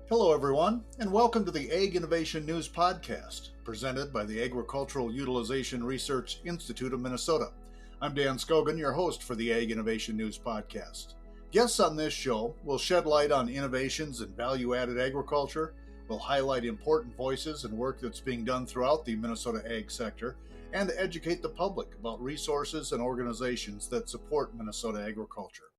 Hello, everyone, and welcome to the Ag Innovation News Podcast, presented by the Agricultural Utilization Research Institute of Minnesota. I'm Dan Scogan, your host for the Ag Innovation News Podcast. Guests on this show will shed light on innovations in value-added agriculture, will highlight important voices and work that's being done throughout the Minnesota ag sector, and educate the public about resources and organizations that support Minnesota agriculture.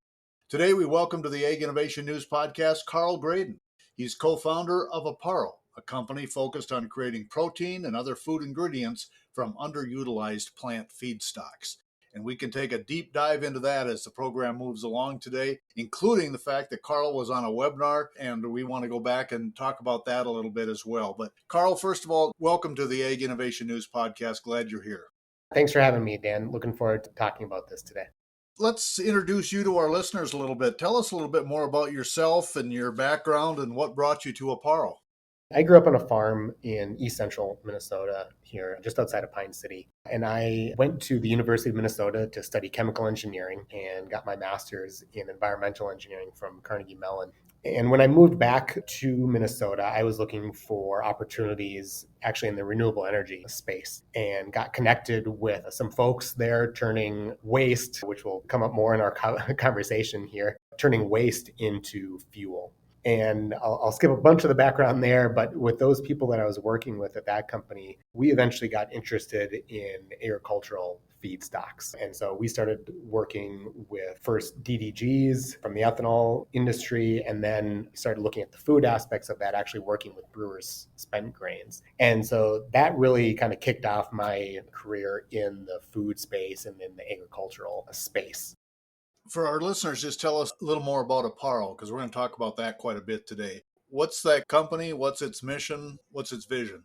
Today, we welcome to the Ag Innovation News Podcast, Karl Greden. He's co-founder of Apparo, a company focused on creating protein and other food ingredients from underutilized plant feedstocks. And we can take a deep dive into that as the program moves along today, including the fact that Karl was on a webinar, and we want to go back and talk about that a little bit as well. But Karl, first of all, welcome to the Ag Innovation News Podcast. Glad you're here. Thanks for having me, Dan. Looking forward to talking about this today. Let's introduce you to our listeners a little bit. Tell us a little bit more about yourself and your background and what brought you to Apparo. I grew up on a farm in east central Minnesota here, just outside of Pine City. And I went to the University of Minnesota to study chemical engineering and got my master's in environmental engineering from Carnegie Mellon. And when I moved back to Minnesota, I was looking for opportunities actually in the renewable energy space and got connected with some folks there turning waste, which will come up more in our conversation here, turning waste into fuel. And I'll skip a bunch of the background there, but with those people that I was working with at that company, we eventually got interested in agricultural feedstocks. And so we started working with first DDGs from the ethanol industry, and then started looking at the food aspects of that, actually working with brewers' spent grains. And so that really kind of kicked off my career in the food space and in the agricultural space. For our listeners, just tell us a little more about Apparo, because we're going to talk about that quite a bit today. What's that company? What's its mission? What's its vision?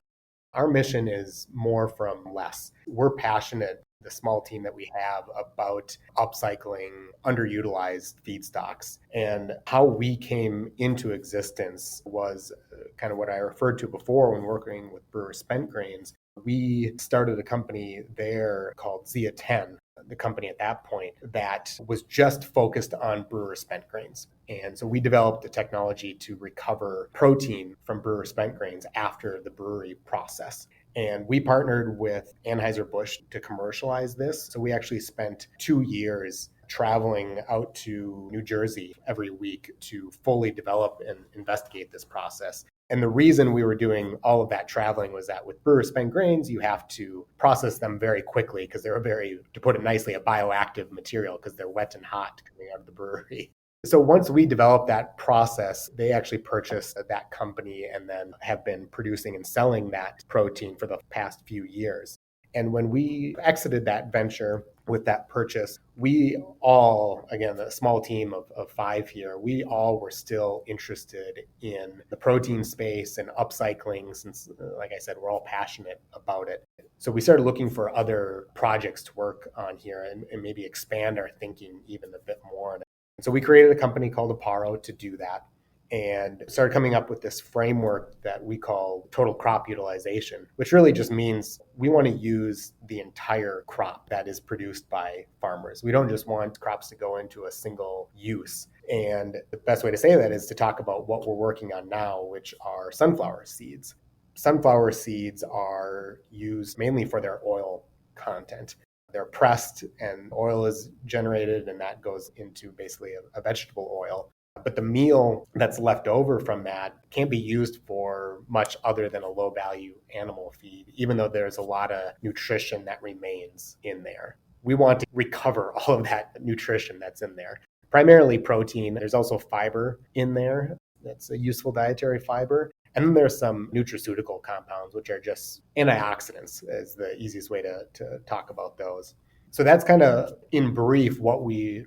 Our mission is more from less. We're passionate, the small team that we have, about upcycling underutilized feedstocks. And how we came into existence was kind of what I referred to before when working with brewer spent grains. We started a company there called Zia 10, the company at that point that was just focused on brewer spent grains. And so we developed a technology to recover protein from brewer spent grains after the brewery process. And we partnered with Anheuser-Busch to commercialize this. So we actually spent 2 years traveling out to New Jersey every week to fully develop and investigate this process. And the reason we were doing all of that traveling was that with brewer spent grains, you have to process them very quickly because they're to put it nicely, a bioactive material because they're wet and hot coming out of the brewery. So once we developed that process, they actually purchased that company and then have been producing and selling that protein for the past few years. And when we exited that venture with that purchase, we all, again, a small team of 5 here, we all were still interested in the protein space and upcycling since, like I said, we're all passionate about it. So we started looking for other projects to work on here and maybe expand our thinking even a bit more. So we created a company called Apparo to do that, and started coming up with this framework that we call total crop utilization, which really just means we want to use the entire crop that is produced by farmers. We don't just want crops to go into a single use. And the best way to say that is to talk about what we're working on now, which are sunflower seeds. Sunflower seeds are used mainly for their oil content. They're pressed and oil is generated, and that goes into basically a vegetable oil. But the meal that's left over from that can't be used for much other than a low value animal feed, even though there's a lot of nutrition that remains in there. We want to recover all of that nutrition that's in there. Primarily protein. There's also fiber in there. That's a useful dietary fiber. And then there's some nutraceutical compounds, which are just antioxidants, is the easiest way to talk about those. So that's kind of in brief what we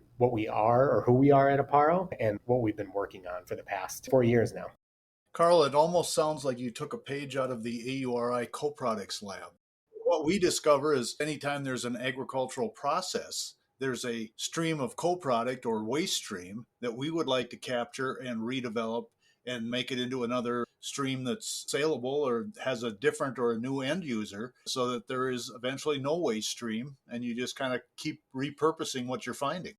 are or who we are at Apparo and what we've been working on for the past 4 years now. Karl, it almost sounds like you took a page out of the AURI co-products lab. What we discover is anytime there's an agricultural process, there's a stream of co-product or waste stream that we would like to capture and redevelop and make it into another stream that's saleable or has a different or a new end user so that there is eventually no waste stream and you just kind of keep repurposing what you're finding.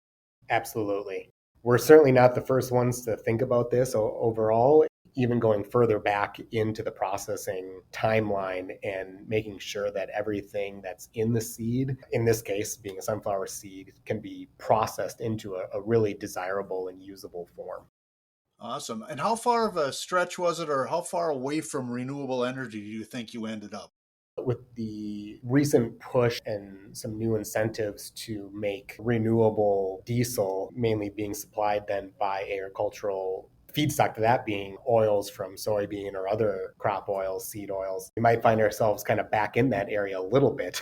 Absolutely. We're certainly not the first ones to think about this overall. even going further back into the processing timeline and making sure that everything that's in the seed, in this case being a sunflower seed, can be processed into a really desirable and usable form. Awesome. And how far of a stretch was it, or how far away from renewable energy do you think you ended up? With the recent push and some new incentives to make renewable diesel mainly being supplied then by agricultural feedstock, to that being oils from soybean or other crop oils, seed oils, we might find ourselves kind of back in that area a little bit,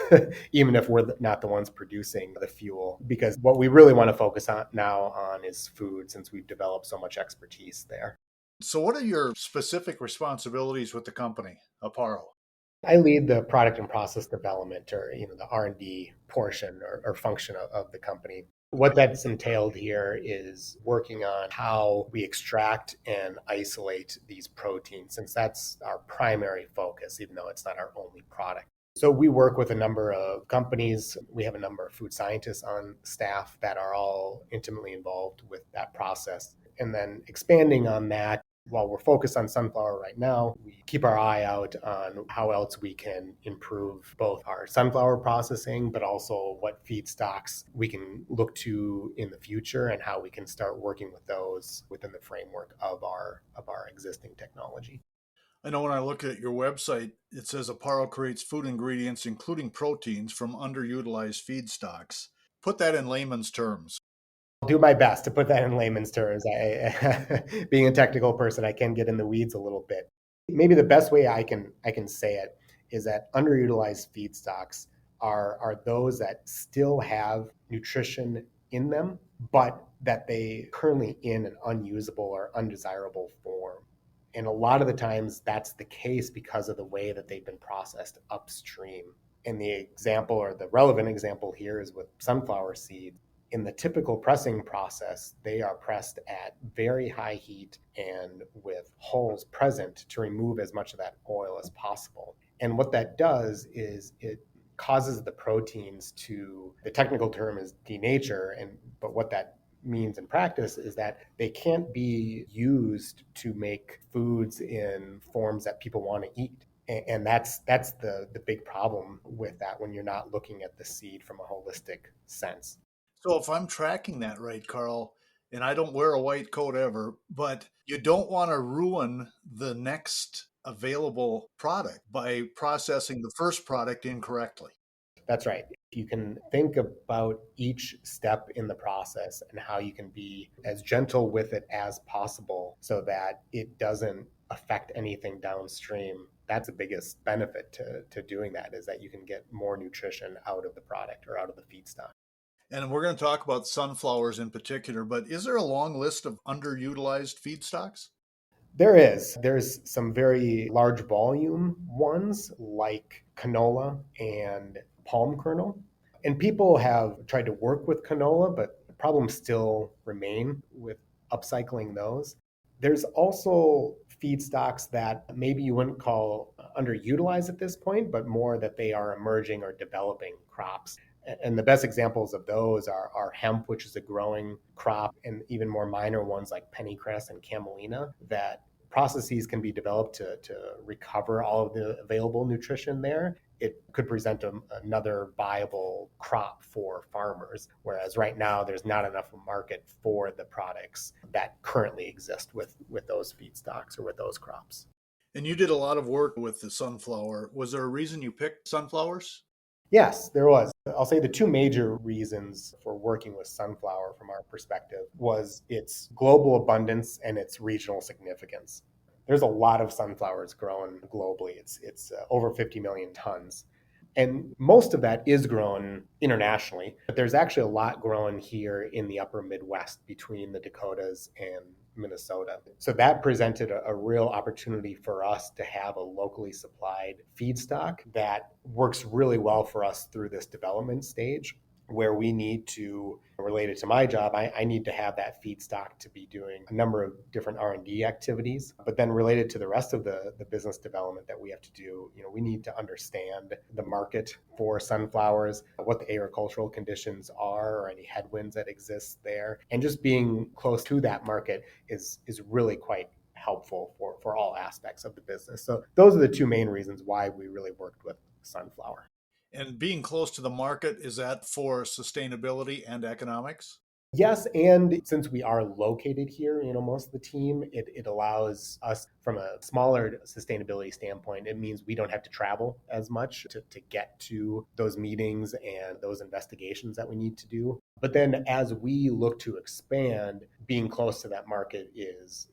even if we're not the ones producing the fuel. Because what we really want to focus on now is food, since we've developed so much expertise there. So what are your specific responsibilities with the company, Apparo? I lead the product and process development, or the R&D portion or function of the company. What that's entailed here is working on how we extract and isolate these proteins, since that's our primary focus, even though it's not our only product. So we work with a number of companies. We have a number of food scientists on staff that are all intimately involved with that process. And then expanding on that, while we're focused on sunflower right now, we keep our eye out on how else we can improve both our sunflower processing, but also what feedstocks we can look to in the future and how we can start working with those within the framework of our existing technology. I know when I look at your website, it says Apparo creates food ingredients, including proteins, from underutilized feedstocks. Put that in layman's terms. I'll do my best to put that in layman's terms. Being a technical person, I can get in the weeds a little bit. Maybe the best way I can say it is that underutilized feedstocks are those that still have nutrition in them, but that they currently in an unusable or undesirable form. And a lot of the times that's the case because of the way that they've been processed upstream. And the example, or the relevant example here, is with sunflower seeds. In the typical pressing process, they are pressed at very high heat and with holes present to remove as much of that oil as possible. And what that does is it causes the proteins to, the technical term is denature, but what that means in practice is that they can't be used to make foods in forms that people want to eat. And that's the big problem with that when you're not looking at the seed from a holistic sense. So if I'm tracking that right, Karl, and I don't wear a white coat ever, but you don't want to ruin the next available product by processing the first product incorrectly. That's right. You can think about each step in the process and how you can be as gentle with it as possible so that it doesn't affect anything downstream. That's the biggest benefit to doing that, is that you can get more nutrition out of the product or out of the feedstock. And we're going to talk about sunflowers in particular, but is there a long list of underutilized feedstocks? There's some very large volume ones like canola and palm kernel. And people have tried to work with canola, but the problems still remain with upcycling those. There's also feedstocks that maybe you wouldn't call underutilized at this point, but more that they are emerging or developing crops. And the best examples of those are hemp, which is a growing crop, and even more minor ones like pennycress and camelina, that processes can be developed to recover all of the available nutrition there. It could present another viable crop for farmers, whereas right now there's not enough market for the products that currently exist with those feedstocks or with those crops. And you did a lot of work with the sunflower. Was there a reason you picked sunflowers? Yes, there was. I'll say the two major reasons for working with sunflower from our perspective was its global abundance and its regional significance. There's a lot of sunflowers grown globally. It's over 50 million tons. And most of that is grown internationally, but there's actually a lot grown here in the upper Midwest between the Dakotas and Minnesota. So that presented a real opportunity for us to have a locally supplied feedstock that works really well for us through this development stage, where we need to, related to my job, I need to have that feedstock to be doing a number of different R&D activities. But then related to the rest of the business development that we have to do, we need to understand the market for sunflowers, what the agricultural conditions are, or any headwinds that exist there. And just being close to that market is really quite helpful for all aspects of the business. So those are the two main reasons why we really worked with sunflower. And being close to the market, is that for sustainability and economics? Yes, and since we are located here, most of the team, it allows us from a smaller sustainability standpoint. It means we don't have to travel as much to get to those meetings and those investigations that we need to do. But then as we look to expand, being close to that market is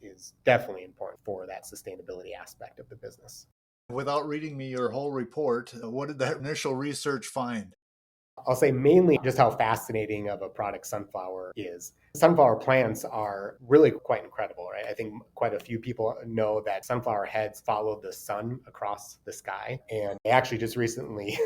definitely important for that sustainability aspect of the business. Without reading me your whole report, what did that initial research find? I'll say mainly just how fascinating of a product sunflower is. Sunflower plants are really quite incredible, right? I think quite a few people know that sunflower heads follow the sun across the sky. And they actually just recently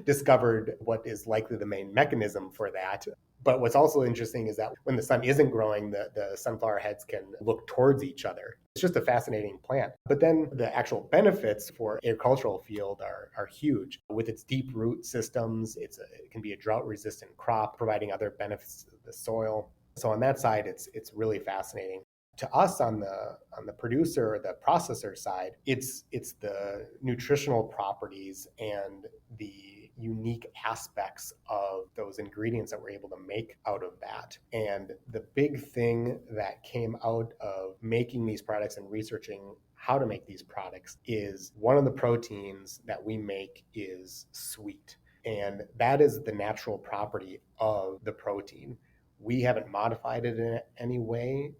discovered what is likely the main mechanism for that. But what's also interesting is that when the sun isn't growing, the sunflower heads can look towards each other. It's just a fascinating plant. But then the actual benefits for agricultural field are huge. With its deep root systems, it can be a drought-resistant crop, providing other benefits to the soil. So on that side, it's really fascinating. To us on the producer or the processor side, it's the nutritional properties and the unique aspects of those ingredients that we're able to make out of that. And the big thing that came out of making these products and researching how to make these products is one of the proteins that we make is sweet. And that is the natural property of the protein. We haven't modified it in any way.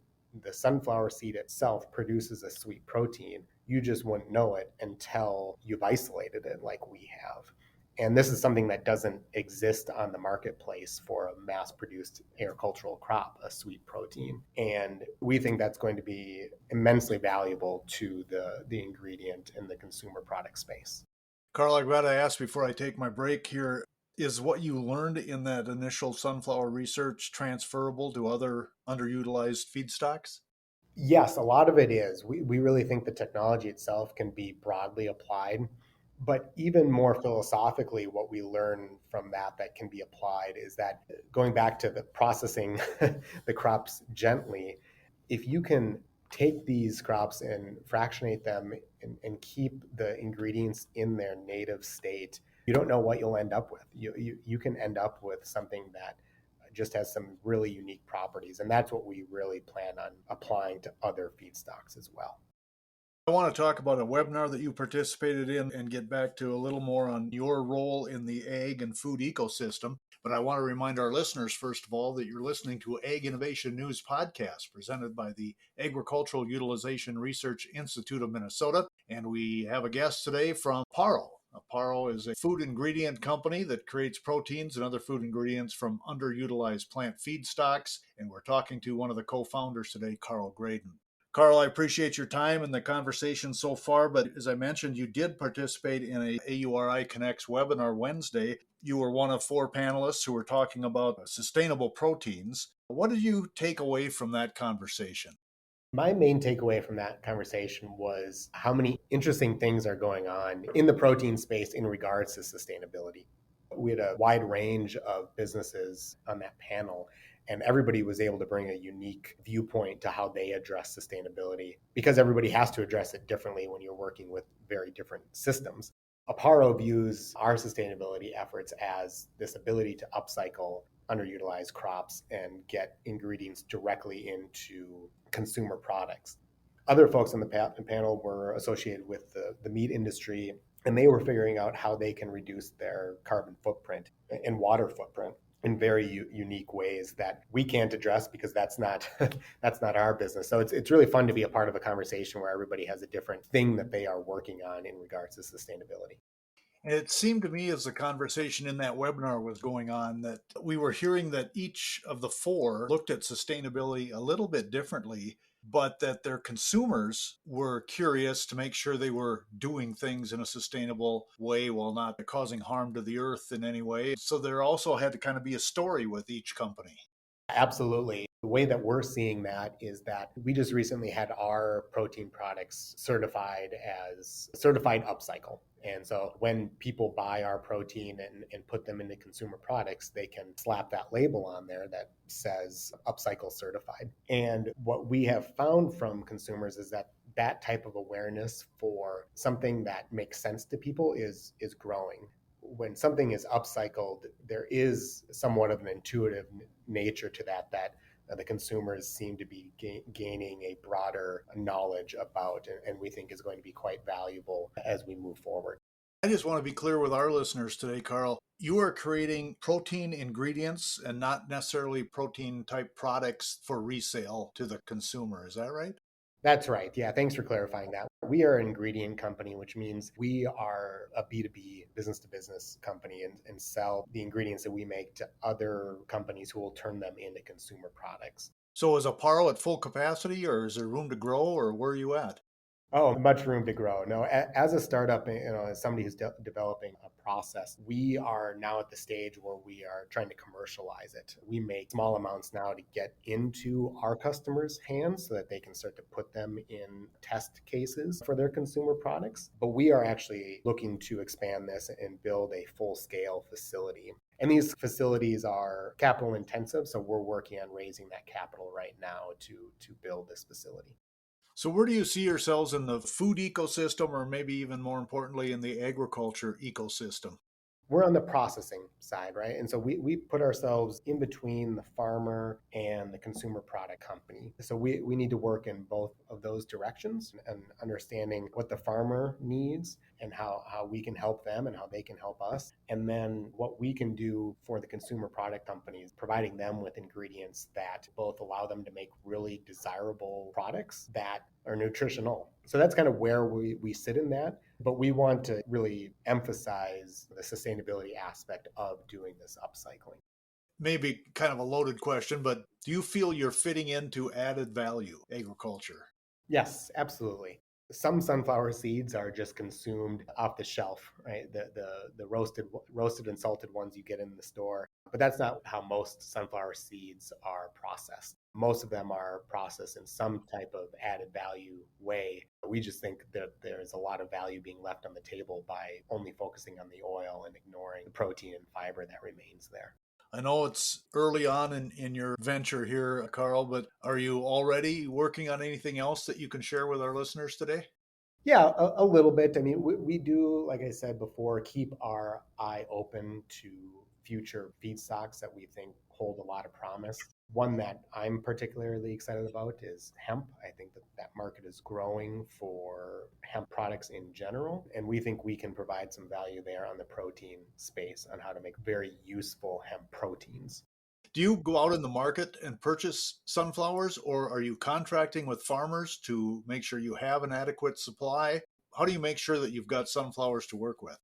The sunflower seed itself produces a sweet protein. You just wouldn't know it until you've isolated it like we have. And this is something that doesn't exist on the marketplace for a mass-produced agricultural crop, a sweet protein. And we think that's going to be immensely valuable to the ingredient in the consumer product space. Karl, I've got to ask before I take my break here, is what you learned in that initial sunflower research transferable to other underutilized feedstocks? Yes, a lot of it is. We really think the technology itself can be broadly applied. But even more philosophically, what we learn from that can be applied is that going back to the processing the crops gently, if you can take these crops and fractionate them and keep the ingredients in their native state, you don't know what you'll end up with. You can end up with something that just has some really unique properties. And that's what we really plan on applying to other feedstocks as well. I want to talk about a webinar that you participated in and get back to a little more on your role in the ag and food ecosystem. But I want to remind our listeners, first of all, that you're listening to Ag Innovation News Podcast presented by the Agricultural Utilization Research Institute of Minnesota. And we have a guest today from Apparo. Apparo is a food ingredient company that creates proteins and other food ingredients from underutilized plant feedstocks. And we're talking to one of the co-founders today, Karl Greden. Karl, I appreciate your time and the conversation so far, but as I mentioned, you did participate in a AURI Connects webinar Wednesday. You were one of 4 panelists who were talking about sustainable proteins. What did you take away from that conversation? My main takeaway from that conversation was how many interesting things are going on in the protein space in regards to sustainability. We had a wide range of businesses on that panel, and everybody was able to bring a unique viewpoint to how they address sustainability because everybody has to address it differently when you're working with very different systems. Apparo views our sustainability efforts as this ability to upcycle underutilized crops and get ingredients directly into consumer products. Other folks on the panel were associated with the meat industry, and they were figuring out how they can reduce their carbon footprint and water footprint in very unique ways that we can't address because that's not that's not our business. So it's really fun to be a part of a conversation where everybody has a different thing that they are working on in regards to sustainability. And it seemed to me as the conversation in that webinar was going on that we were hearing that each of the 4 looked at sustainability a little bit differently, but that their consumers were curious to make sure they were doing things in a sustainable way while not causing harm to the earth in any way. So there also had to kind of be a story with each company. Absolutely. The way that we're seeing that is that we just recently had our protein products certified as certified upcycle. And so when people buy our protein and put them into consumer products, they can slap that label on there that says upcycle certified. And what we have found from consumers is that that type of awareness for something that makes sense to people is growing. When something is upcycled, there is somewhat of an intuitive nature to that the consumers seem to be gaining a broader knowledge about, and we think is going to be quite valuable as we move forward. I just want to be clear with our listeners today, Karl. You are creating protein ingredients and not necessarily protein type products for resale to the consumer. Is that right? That's right. Yeah, thanks for clarifying that. We are an ingredient company, which means we are a B2B, business to business company, and sell the ingredients that we make to other companies who will turn them into consumer products. So is Apparo at full capacity, or is there room to grow, or where are you at? Oh, much room to grow. No, as a startup, as somebody who's developing a process, we are now at the stage where we are trying to commercialize it. We make small amounts now to get into our customers' hands so that they can start to put them in test cases for their consumer products. But we are actually looking to expand this and build a full-scale facility. And these facilities are capital intensive, so we're working on raising that capital right now to build this facility. So where do you see yourselves in the food ecosystem, or maybe even more importantly, in the agriculture ecosystem? We're on the processing side, right? And so we put ourselves in between the farmer and the consumer product company. So we need to work in both of those directions and understanding what the farmer needs and how we can help them and how they can help us. And then what we can do for the consumer product companies, providing them with ingredients that both allow them to make really desirable products that are nutritional. So that's kind of where we sit in that. But we want to really emphasize the sustainability aspect of doing this upcycling. Maybe kind of a loaded question, but do you feel you're fitting into added value agriculture? Yes, absolutely. Some sunflower seeds are just consumed off the shelf, right? The roasted and salted ones you get in the store. But that's not how most sunflower seeds are processed. Most of them are processed in some type of added value way. We just think that there's a lot of value being left on the table by only focusing on the oil and ignoring the protein and fiber that remains there. I know it's early on in your venture here, Karl, but are you already working on anything else that you can share with our listeners today? Yeah, a little bit. I mean, we do, like I said before, keep our eye open to future feedstocks that we think hold a lot of promise. One that I'm particularly excited about is hemp. I think that market is growing for hemp products in general, and we think we can provide some value there on the protein space on how to make very useful hemp proteins. Do you go out in the market and purchase sunflowers, or are you contracting with farmers to make sure you have an adequate supply? How do you make sure that you've got sunflowers to work with?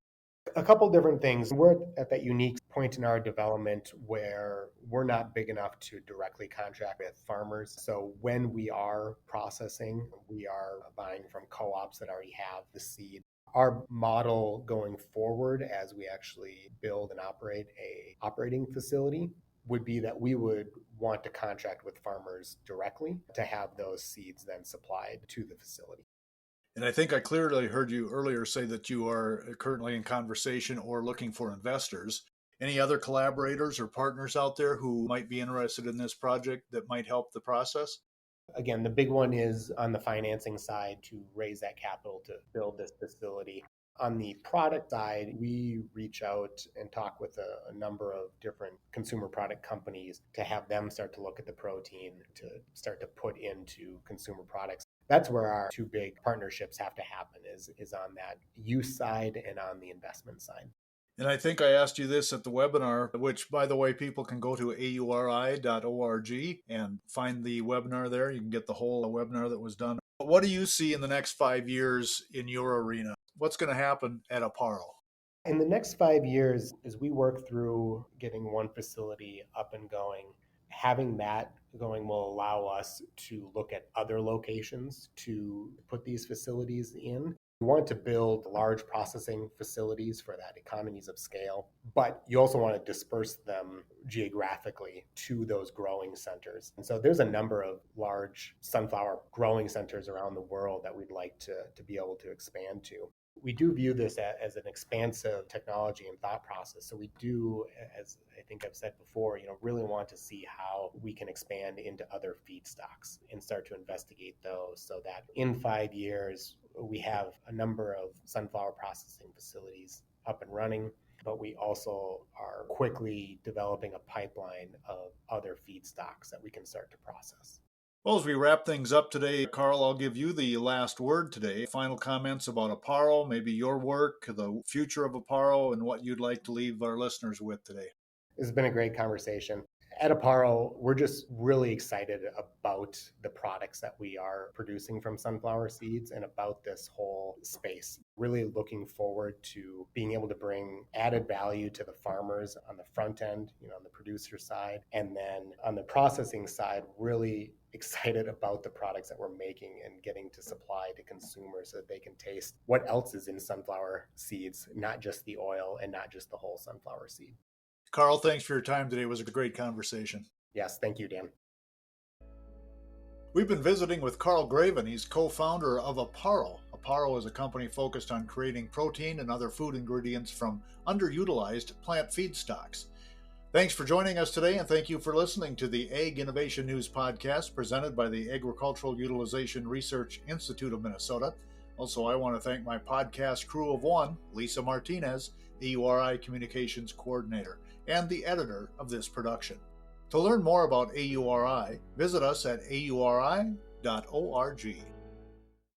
A couple different things. We're at that unique point in our development where we're not big enough to directly contract with farmers. So when we are processing, we are buying from co-ops that already have the seed. Our model going forward as we actually build and operate a operating facility would be that we would want to contract with farmers directly to have those seeds then supplied to the facility. And I think I clearly heard you earlier say that you are currently in conversation or looking for investors. Any other collaborators or partners out there who might be interested in this project that might help the process? Again, the big one is on the financing side to raise that capital to build this facility. On the product side, we reach out and talk with a number of different consumer product companies to have them start to look at the protein to start to put into consumer products. That's where our two big partnerships have to happen is on that use side and on the investment side. And I think I asked you this at the webinar, which, by the way, people can go to auri.org and find the webinar there. You can get the whole webinar that was done. But what do you see in the next 5 years in your arena? What's going to happen at Apparo? In the next 5 years, as we work through getting one facility up and going, having that going will allow us to look at other locations to put these facilities in. We want to build large processing facilities for that economies of scale, but you also want to disperse them geographically to those growing centers. And so there's a number of large sunflower growing centers around the world that we'd like to be able to expand to. We do view this as an expansive technology and thought process. So we do, as I think I've said before, really want to see how we can expand into other feedstocks and start to investigate those so that in 5 years, we have a number of sunflower processing facilities up and running, but we also are quickly developing a pipeline of other feedstocks that we can start to process. Well, as we wrap things up today, Karl, I'll give you the last word today. Final comments about Apparo, maybe your work, the future of Apparo, and what you'd like to leave our listeners with today. This has been a great conversation. At Apparo, we're just really excited about the products that we are producing from sunflower seeds and about this whole space. Really looking forward to being able to bring added value to the farmers on the front end, on the producer side, and then on the processing side, really excited about the products that we're making and getting to supply to consumers so that they can taste what else is in sunflower seeds, not just the oil and not just the whole sunflower seed. Karl, thanks for your time today. It was a great conversation. Yes, thank you, Dan. We've been visiting with Karl Greden. He's co-founder of Apparo. Apparo is a company focused on creating protein and other food ingredients from underutilized plant feedstocks. Thanks for joining us today, and thank you for listening to the Ag Innovation News Podcast presented by the Agricultural Utilization Research Institute of Minnesota. Also, I want to thank my podcast crew of one, Lisa Martinez, AURI Communications Coordinator, and the editor of this production. To learn more about AURI, visit us at auri.org.